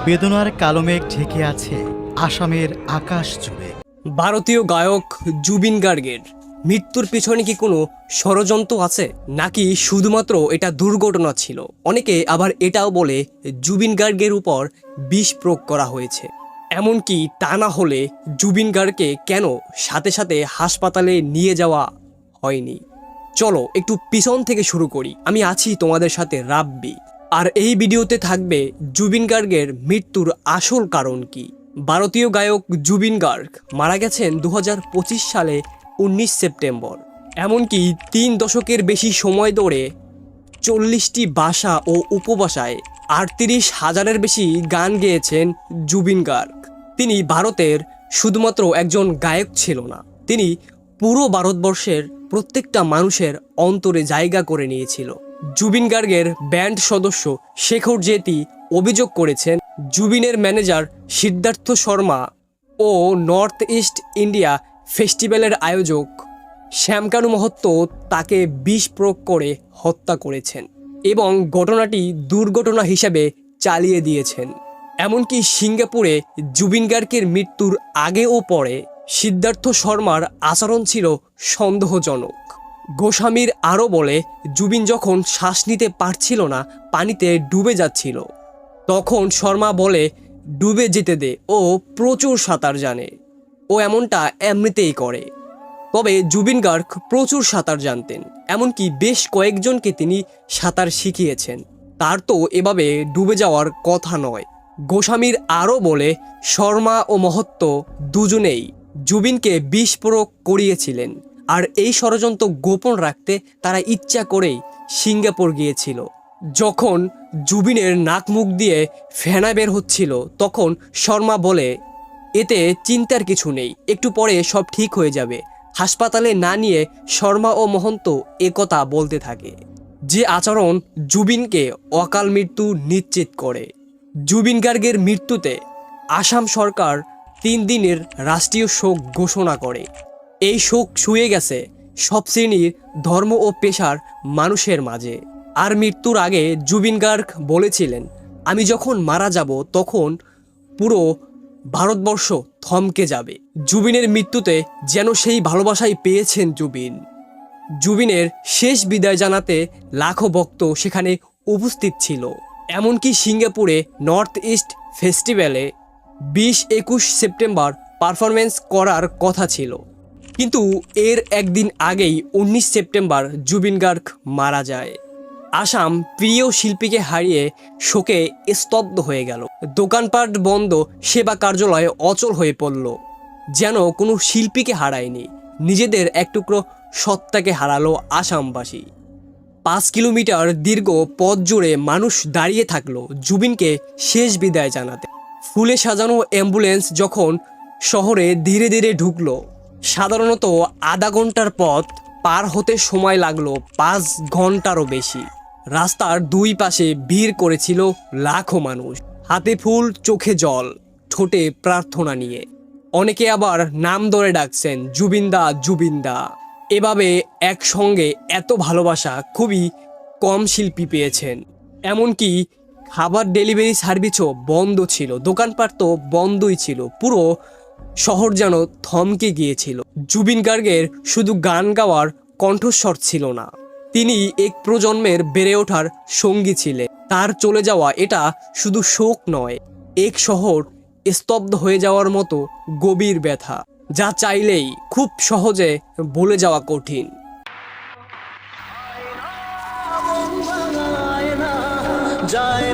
বেদনার কালো মেঘ ঢেকে আছে আসামের আকাশ জুড়ে। ভারতীয় গায়ক জুবিন গার্গের মৃত্যুর পিছনে কি কোনো ষড়যন্ত্র আছে, নাকি শুধুমাত্র এটা দুর্ঘটনা ছিল? অনেকে আবার এটাও বলে জুবিন গার্গের উপর বিষ প্রয়োগ করা হয়েছে। এমনকি তা না হলে জুবিন গার্গকে কেন সাথে সাথে হাসপাতালে নিয়ে যাওয়া হয়নি? চলো একটু পিছন থেকে শুরু করি। আমি আছি তোমাদের সাথে রাব্বি, আর এই ভিডিওতে থাকবে জুবিন গার্গের মৃত্যুর আসল কারণ কি। ভারতীয় গায়ক জুবিন গার্গ মারা গেছেন 2025 সালে 19 সেপ্টেম্বর। এমনকি 3 দশকের বেশি সময় ধরে 40টি ভাষা ও উপভাষায় 38,000-এর বেশি গান গেয়েছেন জুবিন গার্গ। তিনি ভারতের শুধুমাত্র একজন গায়ক ছিল না, তিনি পুরো ভারতবর্ষের প্রত্যেকটা মানুষের অন্তরে জায়গা করে নিয়েছিল। জুবিন গার্গের ব্যান্ড সদস্য শেখর জেতি অভিযোগ করেছেন, জুবিনের ম্যানেজার সিদ্ধার্থ শর্মা ও নর্থ ইস্ট ইন্ডিয়া ফেস্টিভ্যালের আয়োজক শ্যামকানু মহত্ত তাকে বিষ প্রয়োগ করে হত্যা করেছেন এবং ঘটনাটি দুর্ঘটনা হিসেবে চালিয়ে দিয়েছেন। এমনকি সিঙ্গাপুরে জুবিন গার্গের মৃত্যুর আগে ও পরে সিদ্ধার্থ শর্মার আচরণ ছিল সন্দেহজনক। গোস্বামীর আরও বলে, জুবিন যখন শ্বাস নিতে পারছিল না, পানিতে ডুবে যাচ্ছিল, তখন শর্মা বলে ডুবে যেতে দে, ও প্রচুর সাঁতার জানে, ও এমনটা এমনিতেই করে। তবে জুবিন গার্গ প্রচুর সাঁতার জানতেন, এমনকি বেশ কয়েকজনকে তিনি সাঁতার শিখিয়েছেন। তার তো এভাবে ডুবে যাওয়ার কথা নয়। গোস্বামীর আরও বলে, শর্মা ও মহত্ত দুজনেই জুবিনকে বিষ প্রয়োগ করিয়েছিলেন, আর এই ষড়যন্ত্র গোপন রাখতে তারা ইচ্ছা করেই সিঙ্গাপুর গিয়েছিল। যখন জুবিনের নাক মুখ দিয়ে ফেনা বের হচ্ছিল, তখন শর্মা বলে, এতে চিন্তার কিছু নেই, একটু পরে সব ঠিক হয়ে যাবে। হাসপাতালে না নিয়ে শর্মা ও মহন্ত একথা বলতে থাকে। যে আচরণ জুবিনকে অকাল মৃত্যু নিশ্চিত করে। জুবিন গার্গের মৃত্যুতে আসাম সরকার 3 দিনের রাষ্ট্রীয় শোক ঘোষণা করে। এই শোক ছুঁয়ে গেছে সব শ্রেণীর, ধর্ম ও পেশার মানুষের মাঝে। আর মৃত্যুর আগে জুবিন গার্গ বলেছিলেন, আমি যখন মারা যাব তখন পুরো ভারতবর্ষ থমকে যাবে। জুবিনের মৃত্যুতে যেন সেই ভালোবাসাই পেয়েছেন জুবিন। জুবিনের শেষ বিদায় জানাতে লাখো ভক্ত সেখানে উপস্থিত ছিল। এমনকি সিঙ্গাপুরে নর্থ ইস্ট ফেস্টিভ্যালে 20-21 সেপ্টেম্বর পারফরমেন্স করার কথা ছিল, কিন্তু এর একদিন আগেই 19 সেপ্টেম্বর জুবিন গার্গ মারা যায়। আসাম প্রিয় শিল্পীকে হারিয়ে শোকে স্তব্ধ হয়ে গেল। দোকানপাট বন্ধ, সেবা কার্যালয় অচল হয়ে পড়ল, যেন কোনো শিল্পীকে হারায়নি, নিজেদের এক টুকরো সত্তাকে হারালো আসামবাসী। 5 কিলোমিটার দীর্ঘ পথ জুড়ে মানুষ দাঁড়িয়ে থাকলো জুবিনকে শেষ বিদায় জানাতে। ফুলে সাজানো অ্যাম্বুলেন্স যখন শহরে ধীরে ধীরে ঢুকলো, সাধারণত আধা ঘন্টার পথ পার হতে সময় লাগলো 5 ঘন্টারও বেশি। রাস্তার দুই পাশে ভিড় করেছিল লাখো মানুষ, হাতে ফুল, চোখে জল, ঠোঁটে প্রার্থনা নিয়ে। অনেকে আবার নাম ধরে ডাকছেন, জুবিনদা জুবিনদা। এভাবে একসঙ্গে এত ভালোবাসা খুবই কম শিল্পী পেয়েছেন। এমনকি খাবার ডেলিভারি সার্ভিসও বন্ধ ছিল, দোকানপাট তো বন্ধই ছিল, পুরো শহর যেন থমকে গিয়েছিল। জুবিন গার্গের শুধু গান গাওয়ার কণ্ঠস্বর ছিল না, তিনি এক প্রজন্মের বেড়ে ওঠার সঙ্গী ছিলেন। তার চলে যাওয়া এটা শুধু শোক নয়, এক শহর স্তব্ধ হয়ে যাওয়ার মতো গভীর ব্যথা, যা চাইলেই খুব সহজে ভুলে যাওয়া কঠিন। যায়